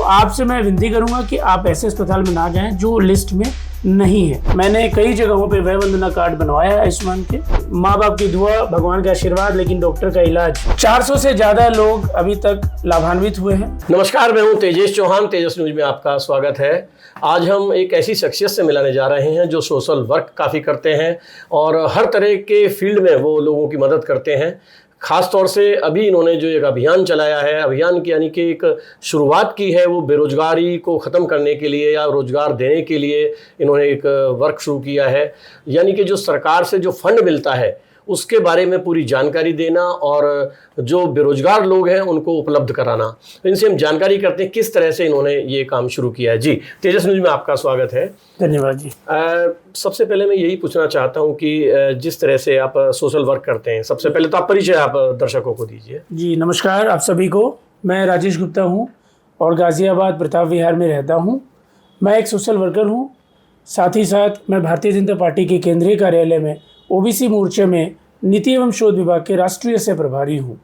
आपसे मैं विनती करूंगा कि आप ऐसे अस्पताल में ना जाएं जो लिस्ट में नहीं है। मैंने कई जगहों पे वय वंदना कार्ड बनवाया है आयुष्मान के, माँ बाप की दुआ, भगवान का आशीर्वाद, लेकिन डॉक्टर का इलाज। 400 से ज्यादा लोग अभी तक लाभान्वित हुए हैं। नमस्कार, मैं हूं तेजेश चौहान। तेजस न्यूज में आपका स्वागत है। आज हम एक ऐसी शख्सियत से मिलाने जा रहे हैं जो सोशल वर्क काफ़ी करते हैं और हर तरह के फील्ड में वो लोगों की मदद करते हैं। ख़ास तौर से अभी इन्होंने जो एक अभियान चलाया है, अभियान की यानी कि एक शुरुआत की है, वो बेरोज़गारी को ख़त्म करने के लिए या रोज़गार देने के लिए इन्होंने एक वर्क शुरू किया है। यानी कि जो सरकार से जो फंड मिलता है उसके बारे में पूरी जानकारी देना और जो बेरोजगार लोग हैं उनको उपलब्ध कराना। तो इनसे हम जानकारी करते हैं किस तरह से इन्होंने ये काम शुरू किया है। जी, तेजस न्यूज में आपका स्वागत है। धन्यवाद जी। सबसे पहले मैं यही पूछना चाहता हूँ कि जिस तरह से आप सोशल वर्क करते हैं, सबसे पहले तो आप परिचय आप दर्शकों को दीजिए। जी नमस्कार आप सभी को। मैं राजेश गुप्ता हूँ और गाज़ियाबाद प्रताप विहार में रहता हूँ। मैं एक सोशल वर्कर हूँ। साथ ही साथ मैं भारतीय जनता पार्टी के केंद्रीय कार्यालय में ओबीसी मोर्चे में नीति एवं शोध विभाग के राष्ट्रीय सह प्रभारी हूँ।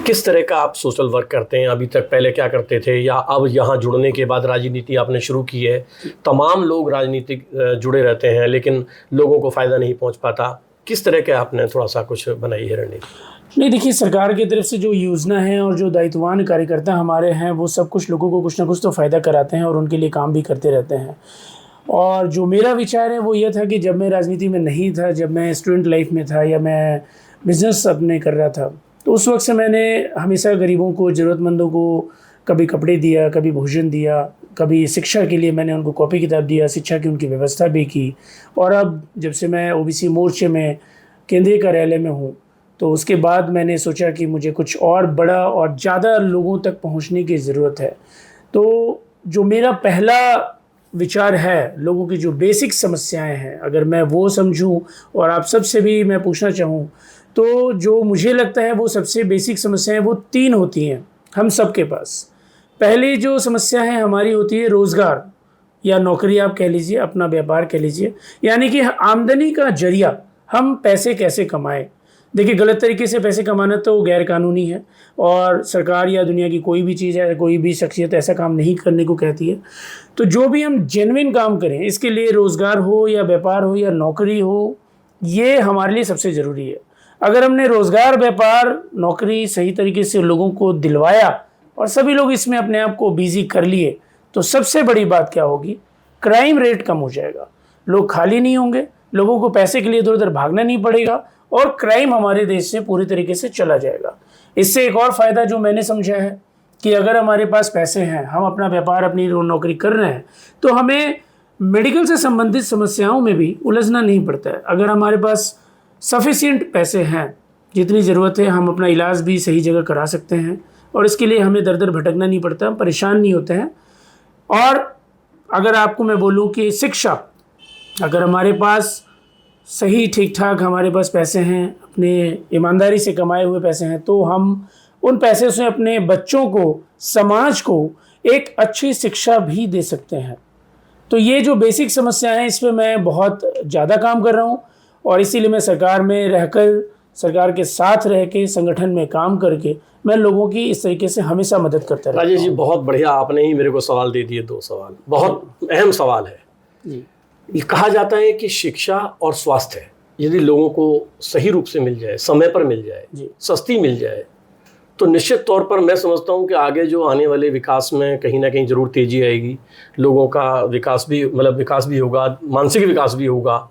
किस तरह का आप सोशल वर्क करते हैं? अभी तक पहले क्या करते थे या अब यहाँ जुड़ने के बाद राजनीति आपने शुरू की है? तमाम लोग राजनीतिक जुड़े रहते हैं लेकिन लोगों को फ़ायदा नहीं पहुँच पाता। किस तरह के आपने थोड़ा सा कुछ बनाई है रणनीति? नहीं, देखिए, सरकार की तरफ से जो योजना है और जो दायित्ववान कार्यकर्ता हमारे हैं वो सब कुछ लोगों को कुछ ना कुछ तो फ़ायदा कराते हैं और उनके लिए काम भी करते रहते हैं। और जो मेरा विचार है वो ये था कि जब मैं राजनीति में नहीं था, जब मैं स्टूडेंट लाइफ में था या मैं बिज़नेस अपने कर रहा था, तो उस वक्त से मैंने हमेशा गरीबों को, ज़रूरतमंदों को कभी कपड़े दिया, कभी भोजन दिया, कभी शिक्षा के लिए मैंने उनको कॉपी किताब दिया, शिक्षा की उनकी व्यवस्था भी की। और अब जब से मैं ओबीसी मोर्चे में केंद्रीय कार्यालय में हूँ तो उसके बाद मैंने सोचा कि मुझे कुछ और बड़ा और ज़्यादा लोगों तक पहुँचने की ज़रूरत है। तो जो मेरा पहला विचार है, लोगों की जो बेसिक समस्याएं हैं, अगर मैं वो समझूं और आप सबसे भी मैं पूछना चाहूं तो जो मुझे लगता है वो सबसे बेसिक समस्याएं वो 3 होती हैं हम सब के पास। पहली जो समस्या है हमारी होती है रोज़गार या नौकरी, आप कह लीजिए, अपना व्यापार कह लीजिए, यानी कि आमदनी का जरिया, हम पैसे कैसे कमाएं। देखिए, गलत तरीके से पैसे कमाना तो गैर कानूनी है और सरकार या दुनिया की कोई भी चीज़ है, कोई भी शख्सियत ऐसा काम नहीं करने को कहती है। तो जो भी हम जेन्युइन काम करें, इसके लिए रोज़गार हो या व्यापार हो या नौकरी हो, ये हमारे लिए सबसे ज़रूरी है। अगर हमने रोज़गार, व्यापार, नौकरी सही तरीके से लोगों को दिलवाया और सभी लोग इसमें अपने आप को बिजी कर लिए तो सबसे बड़ी बात क्या होगी, क्राइम रेट कम हो जाएगा, लोग खाली नहीं होंगे, लोगों को पैसे के लिए इधर उधर भागना नहीं पड़ेगा और क्राइम हमारे देश से पूरी तरीके से चला जाएगा। इससे एक और फ़ायदा जो मैंने समझा है कि अगर हमारे पास पैसे हैं, हम अपना व्यापार, अपनी नौकरी कर रहे हैं, तो हमें मेडिकल से संबंधित समस्याओं में भी उलझना नहीं पड़ता है। अगर हमारे पास सफिशिएंट पैसे हैं, जितनी ज़रूरत है, हम अपना इलाज भी सही जगह करा सकते हैं और इसके लिए हमें दर दर भटकना नहीं पड़ता, हम परेशान नहीं होते हैं। और अगर आपको मैं बोलूँ कि शिक्षा, अगर हमारे पास सही ठीक ठाक हमारे पास पैसे हैं, अपने ईमानदारी से कमाए हुए पैसे हैं, तो हम उन पैसे से अपने बच्चों को, समाज को एक अच्छी शिक्षा भी दे सकते हैं। तो ये जो बेसिक समस्या है, इस पर मैं बहुत ज़्यादा काम कर रहा हूँ और इसीलिए मैं सरकार में रहकर, सरकार के साथ रह के, संगठन में काम करके मैं लोगों की इस तरीके से हमेशा मदद करता रहता हूँ। राजेश जी, बहुत बढ़िया, आपने ही मेरे को सवाल दे दिए। 2 सवाल, बहुत अहम सवाल है जी। ये कहा जाता है कि शिक्षा और स्वास्थ्य यदि लोगों को सही रूप से मिल जाए, समय पर मिल जाए, सस्ती मिल जाए, तो निश्चित तौर पर मैं समझता हूं कि आगे जो आने वाले विकास में कहीं ना कहीं ज़रूर तेज़ी आएगी। लोगों का विकास भी, मतलब विकास भी होगा, मानसिक विकास भी होगा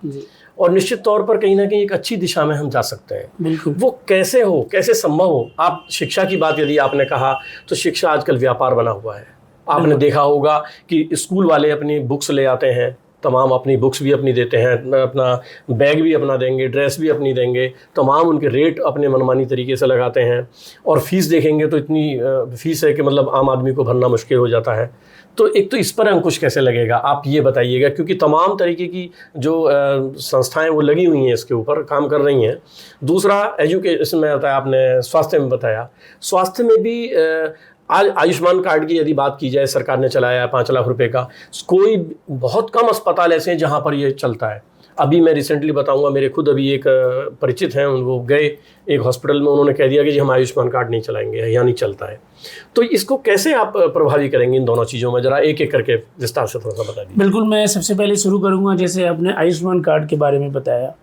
और निश्चित तौर पर कहीं ना कहीं एक अच्छी दिशा में हम जा सकते हैं। बिल्कुल। वो कैसे हो, कैसे संभव हो? आप शिक्षा की बात यदि आपने कहा तो शिक्षा आजकल व्यापार बना हुआ है। आपने देखा होगा कि स्कूल वाले अपनी बुक्स ले आते हैं, तमाम अपनी बुक्स भी अपनी देते हैं, अपना बैग भी अपना देंगे, ड्रेस भी अपनी देंगे, तमाम उनके रेट अपने मनमानी तरीके से लगाते हैं और फीस देखेंगे तो इतनी फीस है कि मतलब आम आदमी को भरना मुश्किल हो जाता है। तो एक तो इस पर अंकुश कैसे लगेगा, आप ये बताइएगा, क्योंकि तमाम तरीके की जो संस्थाएं वो लगी हुई हैं, इसके ऊपर काम कर रही हैं। दूसरा, एजुकेशन में बताया आपने, स्वास्थ्य में बताया, स्वास्थ्य में भी आज आयुष्मान कार्ड की यदि बात की जाए, सरकार ने चलाया है 5 लाख रुपए का। कोई बहुत कम अस्पताल ऐसे हैं जहाँ पर ये चलता है। अभी मैं रिसेंटली बताऊंगा, मेरे खुद अभी एक परिचित हैं, वो गए एक हॉस्पिटल में, उन्होंने कह दिया कि जी हम आयुष्मान कार्ड नहीं चलाएंगे, यहाँ नहीं चलता है। तो इसको कैसे आप प्रभावी करेंगे इन दोनों चीज़ों में, जरा एक एक करके विस्तार से थोड़ा सा बता दीजिए। बिल्कुल, मैं सबसे पहले शुरू करूँगा, जैसे आपने आयुष्मान कार्ड के बारे में बताया।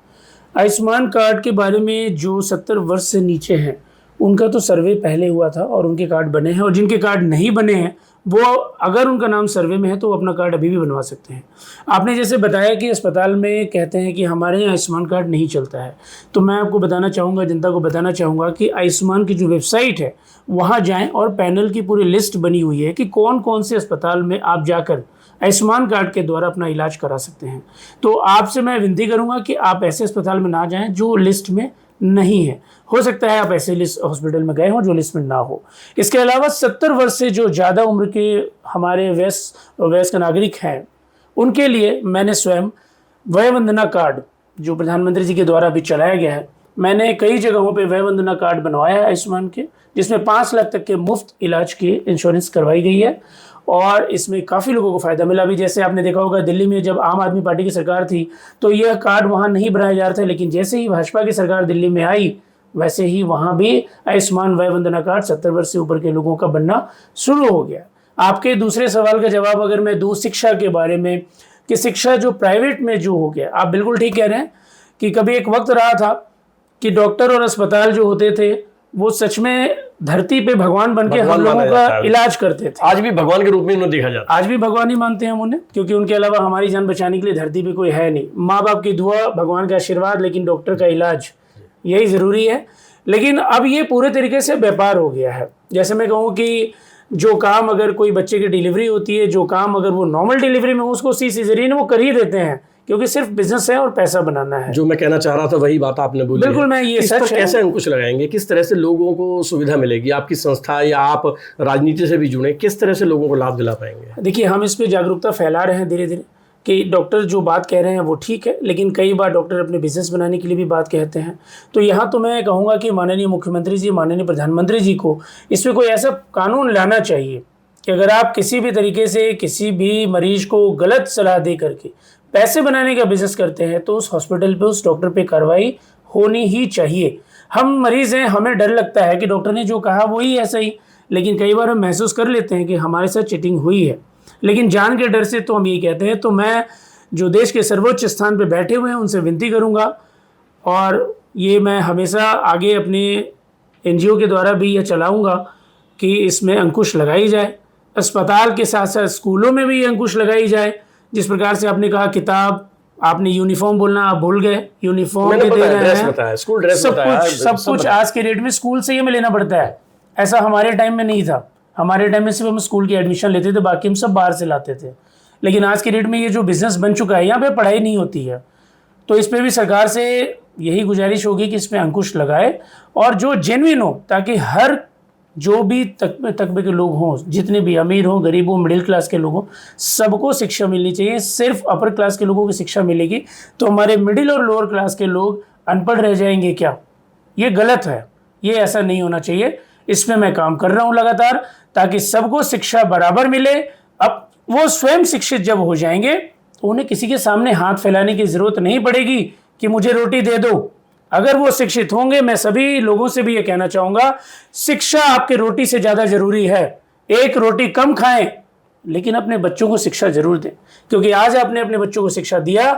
आयुष्मान कार्ड के बारे में जो 70 वर्ष से नीचे हैं उनका तो सर्वे पहले हुआ था और उनके कार्ड बने हैं, और जिनके कार्ड नहीं बने हैं वो अगर उनका नाम सर्वे में है तो वो अपना कार्ड अभी भी बनवा सकते हैं। आपने जैसे बताया कि अस्पताल में कहते हैं कि हमारे यहाँ आयुष्मान कार्ड नहीं चलता है, तो मैं आपको बताना चाहूँगा, जनता को बताना चाहूँगा कि आयुष्मान की जो वेबसाइट है वहाँ जाएँ और पैनल की पूरी लिस्ट बनी हुई है कि कौन कौन से अस्पताल में आप जाकर आयुष्मान कार्ड के द्वारा अपना इलाज करा सकते हैं। तो आपसे मैं विनती करूँगा कि आप ऐसे अस्पताल में ना जाएँ जो लिस्ट में नहीं है। हो सकता है आप ऐसे लिस्ट हॉस्पिटल में गए हों जो लिस्ट में ना हो। इसके अलावा 70 वर्ष से जो ज़्यादा उम्र के हमारे वयस्क नागरिक हैं उनके लिए मैंने स्वयं वय वंदना कार्ड जो प्रधानमंत्री जी के द्वारा अभी चलाया गया है, मैंने कई जगहों पे वय वंदना कार्ड बनवाया है आयुष्मान के, जिसमें 5 लाख तक के मुफ्त इलाज की इंश्योरेंस करवाई गई है और इसमें काफ़ी लोगों को फ़ायदा मिला। अभी जैसे आपने देखा होगा दिल्ली में जब आम आदमी पार्टी की सरकार थी तो यह कार्ड वहाँ नहीं बनाया जा रहा था, लेकिन जैसे ही भाजपा की सरकार दिल्ली में आई वैसे ही वहाँ भी आयुष्मान वय वंदना कार्ड 70 वर्ष से ऊपर के लोगों का बनना शुरू हो गया। आपके दूसरे सवाल का जवाब अगर मैं दूँ शिक्षा के बारे में, कि शिक्षा जो प्राइवेट में जो हो गया, आप बिल्कुल ठीक कह रहे हैं कि कभी एक वक्त रहा था कि डॉक्टर और अस्पताल जो होते थे वो सच में धरती पे भगवान बन के हम लोगों का इलाज करते थे। आज भी भगवान के रूप में उन्हें देखा जाता है। आज भी भगवान ही मानते हैं हम उन्हें, क्योंकि उनके अलावा हमारी जान बचाने के लिए धरती पे कोई है नहीं। माँ बाप की दुआ, भगवान का आशीर्वाद, लेकिन डॉक्टर का इलाज यही ज़रूरी है। लेकिन अब ये पूरे तरीके से व्यापार हो गया है। जैसे मैं कहूँ कि जो काम अगर कोई बच्चे की डिलीवरी होती है, जो काम अगर वो नॉर्मल डिलीवरी में हो उसको सी-सीजरियन वो कर ही देते हैं, क्योंकि सिर्फ बिजनेस है और पैसा बनाना है। जो मैं कहना चाह रहा था वही बात आपने बोली। बिल्कुल, मैं ये सच है। कैसे अंकुश लगाएंगे, किस तरह से लोगों को सुविधा मिलेगी, आपकी संस्था या आप राजनीति से भी जुड़े, किस तरह से लोगों को लाभ दिला पाएंगे? देखिए, हम इस पे जागरूकता फैला रहे हैं धीरे धीरे कि डॉक्टर जो बात कह रहे हैं वो ठीक है, लेकिन कई बार डॉक्टर अपने बिजनेस बनाने के लिए भी बात कहते हैं। तो यहाँ तो मैं कहूँगा कि माननीय मुख्यमंत्री जी, माननीय प्रधानमंत्री जी को इसमें कोई ऐसा कानून लाना चाहिए कि अगर आप किसी भी तरीके से किसी भी मरीज को गलत सलाह दे करके पैसे बनाने का बिजनेस करते हैं तो उस हॉस्पिटल पे, उस डॉक्टर पे कार्रवाई होनी ही चाहिए। हम मरीज़ हैं, हमें डर लगता है कि डॉक्टर ने जो कहा वही है सही, लेकिन कई बार हम महसूस कर लेते हैं कि हमारे साथ चीटिंग हुई है, लेकिन जान के डर से तो हम यही कहते हैं। तो मैं जो देश के सर्वोच्च स्थान पे बैठे हुए हैं उनसे विनती करूँगा, और ये मैं हमेशा आगे अपने NGO के द्वारा भी यह चलाऊँगा कि इसमें अंकुश लगाई जाए। अस्पताल के साथ साथ स्कूलों में भी अंकुश लगाई जाए। जिस प्रकार से आपने कहा किताब, आपने यूनिफॉर्म बोलना आप भूल गए, यूनिफॉर्म भी दे रहे हैं, स्कूल ड्रेस सब कुछ आज के डेट में स्कूल से ही हमें लेना पड़ता है। ऐसा हमारे टाइम में नहीं था। हमारे टाइम में सिर्फ हम स्कूल की एडमिशन लेते थे, बाकी हम सब बाहर से लाते थे। लेकिन आज के डेट में ये जो बिजनेस बन चुका है, यहाँ पे पढ़ाई नहीं होती है, तो इस पर भी सरकार से यही गुजारिश होगी कि इसमें अंकुश लगाए और जो जेन्युइन हो, ताकि हर जो भी तकबे के लोग हों, जितने भी अमीर हों, गरीब हों, मिडिल क्लास के लोग हों, सबको शिक्षा मिलनी चाहिए। सिर्फ अपर क्लास के लोगों को शिक्षा मिलेगी तो हमारे मिडिल और लोअर क्लास के लोग अनपढ़ रह जाएंगे क्या? ये गलत है, ये ऐसा नहीं होना चाहिए। इसमें मैं काम कर रहा हूँ लगातार, ताकि सबको शिक्षा बराबर मिले। अब वो स्वयं शिक्षित जब हो जाएंगे तो उन्हें किसी के सामने हाथ फैलाने की ज़रूरत नहीं पड़ेगी कि मुझे रोटी दे दो। अगर वो शिक्षित होंगे, मैं सभी लोगों से भी ये कहना चाहूँगा, शिक्षा आपके रोटी से ज़्यादा ज़रूरी है। एक रोटी कम खाएं, लेकिन अपने बच्चों को शिक्षा ज़रूर दें, क्योंकि आज आपने अपने बच्चों को शिक्षा दिया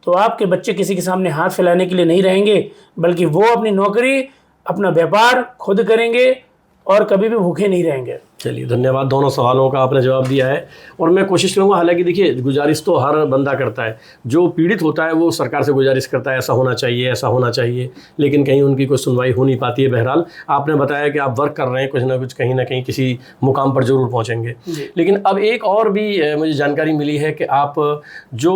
तो आपके बच्चे किसी के सामने हाथ फैलाने के लिए नहीं रहेंगे, बल्कि वो अपनी नौकरी, अपना व्यापार खुद करेंगे और कभी भी भूखे नहीं रहेंगे। चलिए, धन्यवाद। दोनों सवालों का आपने जवाब दिया है और मैं कोशिश करूंगा, हालांकि देखिए गुजारिश तो हर बंदा करता है, जो पीड़ित होता है वो सरकार से गुजारिश करता है ऐसा होना चाहिए, ऐसा होना चाहिए, लेकिन कहीं उनकी कोई सुनवाई हो नहीं पाती है। बहरहाल आपने बताया कि आप वर्क कर रहे हैं, कुछ ना कुछ कहीं ना कहीं किसी मुकाम पर जरूर पहुँचेंगे। लेकिन अब एक और भी मुझे जानकारी मिली है कि आप जो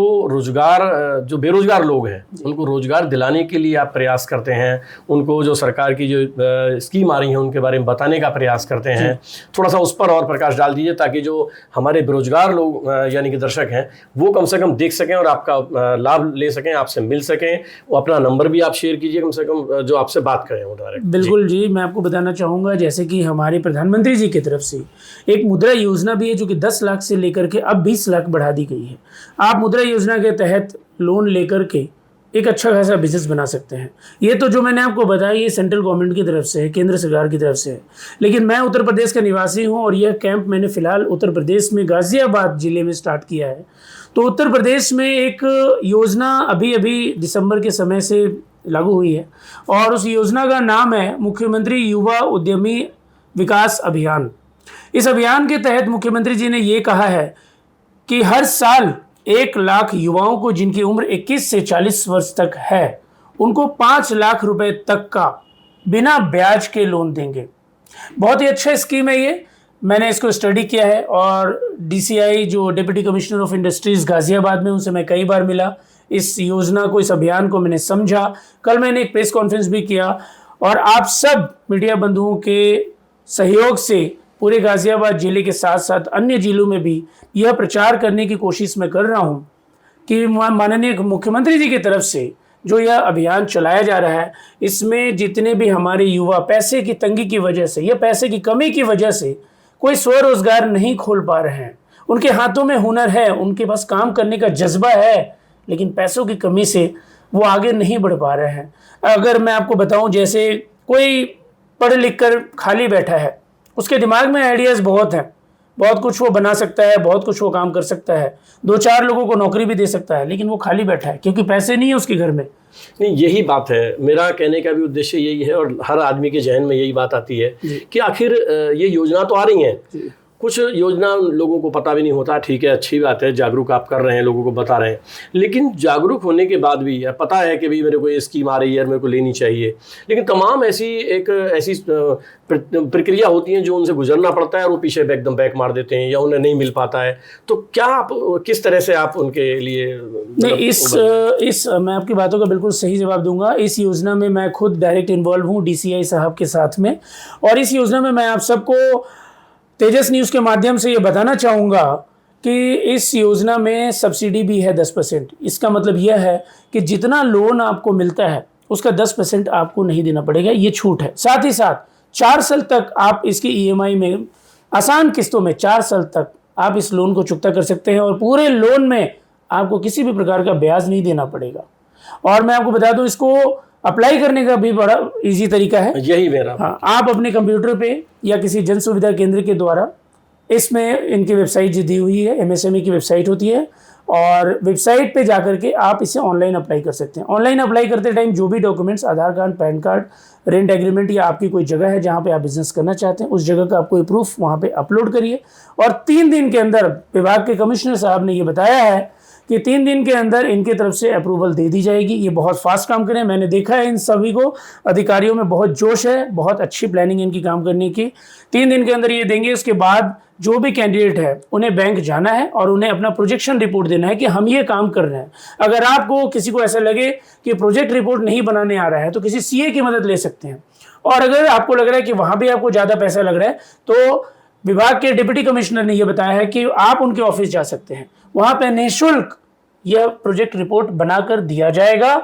बेरोजगार लोग हैं उनको रोजगार दिलाने के लिए आप प्रयास करते हैं, उनको जो सरकार की जो स्कीम आ रही है उनके बारे में बताने का प्रयास करते हैं। थोड़ा उस पर और प्रकाश डाल दीजिए, ताकि जो हमारे बेरोजगार लोग यानी कि दर्शक हैं वो कम से कम देख सकें और आपका लाभ ले सकें, आपसे मिल सकें। वो अपना नंबर भी आप शेयर कीजिए, कम से कम जो आपसे बात करें वो डायरेक्ट। बिल्कुल जी, मैं आपको बताना चाहूँगा, जैसे कि हमारे प्रधानमंत्री जी की तरफ से एक मुद्रा योजना भी है जो कि 10 लाख से लेकर के अब 20 लाख बढ़ा दी गई है। आप मुद्रा योजना के तहत लोन लेकर के एक अच्छा खासा बिजनेस बना सकते हैं। ये तो जो मैंने आपको बताया ये सेंट्रल गवर्नमेंट की तरफ से है, केंद्र सरकार की तरफ से है। लेकिन मैं उत्तर प्रदेश का निवासी हूँ और यह कैंप मैंने फ़िलहाल उत्तर प्रदेश में गाज़ियाबाद ज़िले में स्टार्ट किया है। तो उत्तर प्रदेश में एक योजना अभी अभी दिसंबर के समय से लागू हुई है और उस योजना का नाम है मुख्यमंत्री युवा उद्यमी विकास अभियान। इस अभियान के तहत मुख्यमंत्री जी ने ये कहा है कि हर साल 1 लाख युवाओं को जिनकी उम्र 21 से 40 वर्ष तक है उनको 5 लाख रुपए तक का बिना ब्याज के लोन देंगे। बहुत ही अच्छा स्कीम है ये। मैंने इसको स्टडी किया है और DCI जो deputy commissioner of industries Ghaziabad में, उनसे मैं कई बार मिला। इस योजना को, इस अभियान को मैंने समझा। कल मैंने एक प्रेस कॉन्फ्रेंस भी किया और आप सब मीडिया बंधुओं के सहयोग से पूरे गाज़ियाबाद ज़िले के साथ साथ अन्य ज़िलों में भी यह प्रचार करने की कोशिश मैं कर रहा हूं कि माननीय मुख्यमंत्री जी की तरफ से जो यह अभियान चलाया जा रहा है, इसमें जितने भी हमारे युवा पैसे की तंगी की वजह से या पैसे की कमी की वजह से कोई स्वरोजगार नहीं खोल पा रहे हैं, उनके हाथों में हुनर है, उनके पास काम करने का जज्बा है, लेकिन पैसों की कमी से वो आगे नहीं बढ़ पा रहे हैं। अगर मैं आपको बताऊं, जैसे कोई पढ़ लिख कर खाली बैठा है, उसके दिमाग में आइडियाज़ बहुत हैं, बहुत कुछ वो बना सकता है, बहुत कुछ वो काम कर सकता है, 2-4 लोगों को नौकरी भी दे सकता है, लेकिन वो खाली बैठा है क्योंकि पैसे नहीं है उसके घर में। नहीं, यही बात है। मेरा कहने का भी उद्देश्य यही है और हर आदमी के जहन में यही बात आती है कि आखिर ये योजना तो आ रही है, कुछ योजना लोगों को पता भी नहीं होता। ठीक है, अच्छी बात है, जागरूक आप कर रहे हैं, लोगों को बता रहे हैं, लेकिन जागरूक होने के बाद भी पता है कि भाई मेरे को ये स्कीम आ रही है, मेरे को लेनी चाहिए, लेकिन तमाम ऐसी प्रक्रिया होती हैं जो उनसे गुजरना पड़ता है और वो पीछे एकदम बैक मार देते हैं या उन्हें नहीं मिल पाता है। तो क्या आप किस तरह से आप उनके लिए नहीं, मैं आपकी बातों का बिल्कुल सही जवाब दूंगा। इस योजना में मैं खुद डायरेक्ट इन्वॉल्व हूँ DCI साहब के साथ में, और इस योजना में मैं आप सबको तेजस न्यूज़ के माध्यम से ये बताना चाहूँगा कि इस योजना में सब्सिडी भी है 10%। इसका मतलब यह है कि जितना लोन आपको मिलता है उसका 10% आपको नहीं देना पड़ेगा, ये छूट है। साथ ही साथ 4 साल तक आप इसकी EMI में आसान किस्तों में 4 साल तक आप इस लोन को चुकता कर सकते हैं और पूरे लोन में आपको किसी भी प्रकार का ब्याज नहीं देना पड़ेगा। और मैं आपको बता दूं, इसको अप्लाई करने का भी बड़ा इजी तरीका है। यही मेरा, हाँ, आप अपने कंप्यूटर पे या किसी जन सुविधा केंद्र के द्वारा, इसमें इनकी वेबसाइट जो दी हुई है, MSME की वेबसाइट होती है, और वेबसाइट पे जाकर के आप इसे ऑनलाइन अप्लाई कर सकते हैं। ऑनलाइन अप्लाई करते टाइम जो भी documents, Aadhaar card, PAN card, rent agreement या आपकी कोई जगह है जहाँ पे आप बिजनेस करना चाहते हैं, उस जगह का आप कोई प्रूफ वहाँ पे अपलोड करिए और 3 दिन के अंदर, विभाग के कमिश्नर साहब ने ये बताया है कि 3 दिन के अंदर इनके तरफ से अप्रूवल दे दी जाएगी। ये बहुत फास्ट काम करें, मैंने देखा है इन सभी को, अधिकारियों में बहुत जोश है, बहुत अच्छी प्लानिंग इनकी काम करने की। 3 दिन के अंदर ये देंगे। उसके बाद जो भी कैंडिडेट है उन्हें बैंक जाना है और उन्हें अपना प्रोजेक्शन रिपोर्ट देना है कि हम ये काम कर रहे हैं। अगर आपको किसी को ऐसा लगे कि प्रोजेक्ट रिपोर्ट नहीं बनाने आ रहा है तो किसी CA की मदद ले सकते हैं। और अगर आपको लग रहा है कि वहाँ भी आपको ज़्यादा पैसा लग रहा है तो विभाग के डिप्टी कमिश्नर ने यह बताया है कि आप उनके ऑफिस जा सकते हैं, वहाँ पे निःशुल्क यह प्रोजेक्ट रिपोर्ट बनाकर दिया जाएगा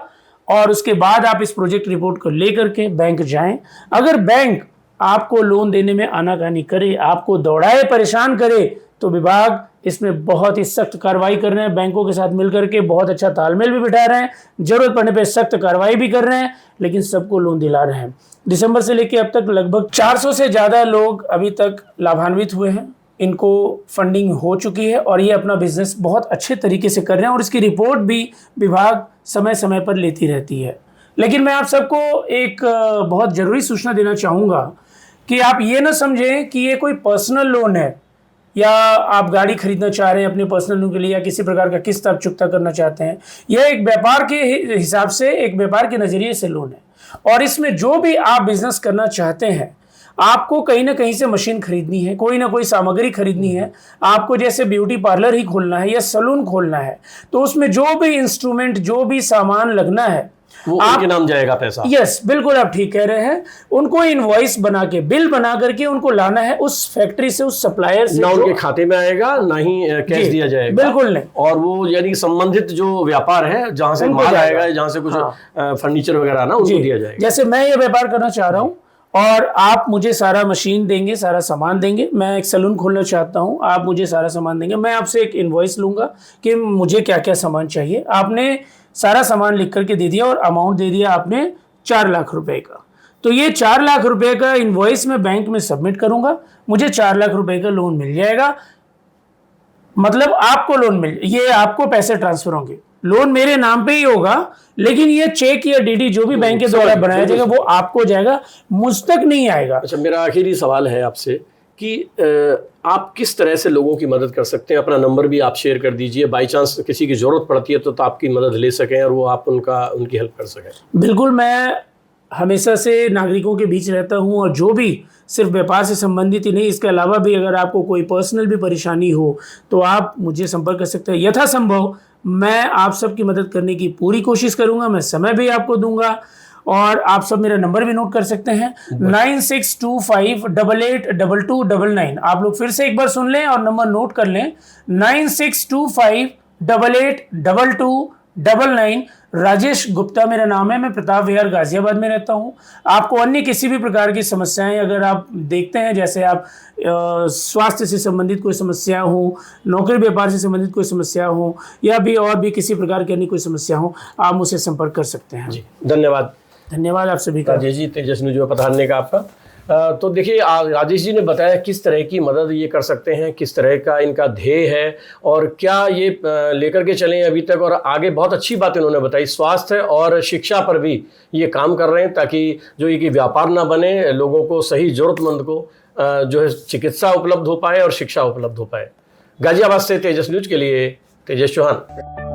और उसके बाद आप इस प्रोजेक्ट रिपोर्ट को लेकर के बैंक जाएं। अगर बैंक आपको लोन देने में आनाकानी करे, आपको दौड़ाए, परेशान करे, तो विभाग इसमें बहुत ही सख्त कार्रवाई कर रहे हैं। बैंकों के साथ मिलकर के बहुत अच्छा तालमेल भी बिठा रहे हैं, जरूरत पड़ने पे सख्त कार्रवाई भी कर रहे हैं, लेकिन सबको लोन दिला रहे हैं। दिसंबर से लेकर अब तक लगभग 400 से ज़्यादा लोग अभी तक लाभान्वित हुए हैं, इनको फंडिंग हो चुकी है और ये अपना बिजनेस बहुत अच्छे तरीके से कर रहे हैं और इसकी रिपोर्ट भी विभाग समय समय पर लेती रहती है। लेकिन मैं आप सबको एक बहुत ज़रूरी सूचना देना चाहूँगा कि आप ये ना समझें कि ये कोई पर्सनल लोन है या आप गाड़ी खरीदना चाह रहे हैं अपने पर्सनल लोन के लिए या किसी प्रकार का किस्त आप चुकता करना चाहते हैं। यह एक व्यापार के हिसाब से, एक व्यापार के नज़रिए से लोन है और इसमें जो भी आप बिजनेस करना चाहते हैं, आपको कहीं ना कहीं से मशीन खरीदनी है, कोई ना कोई सामग्री खरीदनी है, आपको जैसे ब्यूटी पार्लर ही खोलना है या सलून खोलना है, तो उसमें जो भी इंस्ट्रूमेंट, जो भी सामान लगना है वो उनके नाम जाएगा पैसा। यस, बिल्कुल आप ठीक कह रहे हैं। उनको इनवॉइस बना के, बिल बना करके उनको लाना है उस फैक्ट्री से, उस सप्लायर से। ना उनके खाते में आएगा, ना ही कैश दिया जाएगा, बिल्कुल नहीं। और वो यानी संबंधित जो व्यापार है, जहाँ से माल आएगा, जहाँ से कुछ फर्नीचर वगैरह ना, उनको दिया जाएगा। जैसे मैं ये व्यापार करना चाह रहा हूँ और आप मुझे सारा मशीन देंगे, सारा सामान देंगे। मैं एक सैलून खोलना चाहता हूँ, आप मुझे सारा सामान देंगे। मैं आपसे एक इनवॉइस लूँगा कि मुझे क्या क्या सामान चाहिए। आपने सारा सामान लिख करके दे दिया और अमाउंट दे दिया आपने 4 लाख रुपए का। तो ये 4 लाख रुपए का इनवॉइस मैं बैंक में सबमिट करूँगा, मुझे 4 लाख रुपए का लोन मिल जाएगा। मतलब आपको लोन ये आपको पैसे ट्रांसफर होंगे, लोन मेरे नाम पे ही होगा, लेकिन ये चेक या डीडी जो भी बैंक के द्वारा बनाया जाएगा वो आपको जाएगा, मुझ तक नहीं आएगा। अच्छा, मेरा आखिरी सवाल है आपसे कि आप किस तरह से लोगों की मदद कर सकते हैं? अपना नंबर भी आप शेयर कर दीजिए, बाई चांस किसी की ज़रूरत पड़ती है तो आपकी मदद ले सकें और वो आप उनकी हेल्प कर सकें। बिल्कुल, मैं हमेशा से नागरिकों के बीच रहता हूं, और जो भी सिर्फ व्यापार से संबंधित ही नहीं, इसके अलावा भी अगर आपको कोई पर्सनल भी परेशानी हो तो आप मुझे संपर्क कर सकते हैं। यथासंभव मैं आप सबकी मदद करने की पूरी कोशिश करूंगा, मैं समय भी आपको दूंगा, और आप सब मेरा नंबर भी नोट कर सकते हैं 9625882299। आप लोग फिर से एक बार सुन लें और नंबर नोट कर लें 9625882299। राजेश गुप्ता मेरा नाम है, मैं प्रताप विहार गाजियाबाद में रहता हूं। आपको अन्य किसी भी प्रकार की समस्याएं अगर आप देखते हैं, जैसे आप स्वास्थ्य से संबंधित कोई समस्या हो, नौकरी व्यापार से संबंधित कोई समस्या हो, या भी और भी किसी प्रकार की अन्य कोई समस्या हो, आप मुझसे संपर्क कर सकते हैं। जी, धन्यवाद। धन्यवाद आप सभी का। राजेश जी, तेजस न्यूज में पधारने का आपका। तो देखिए, राजेश जी ने बताया किस तरह की मदद ये कर सकते हैं, किस तरह का इनका ध्येय है और क्या ये लेकर के चलें अभी तक, और आगे बहुत अच्छी बात इन्होंने बताई। स्वास्थ्य और शिक्षा पर भी ये काम कर रहे हैं ताकि जो ये कि व्यापार ना बने, लोगों को सही ज़रूरतमंद को जो है चिकित्सा उपलब्ध हो पाए और शिक्षा उपलब्ध हो पाए। गाजियाबाद से तेजस न्यूज के लिए तेजस चौहान।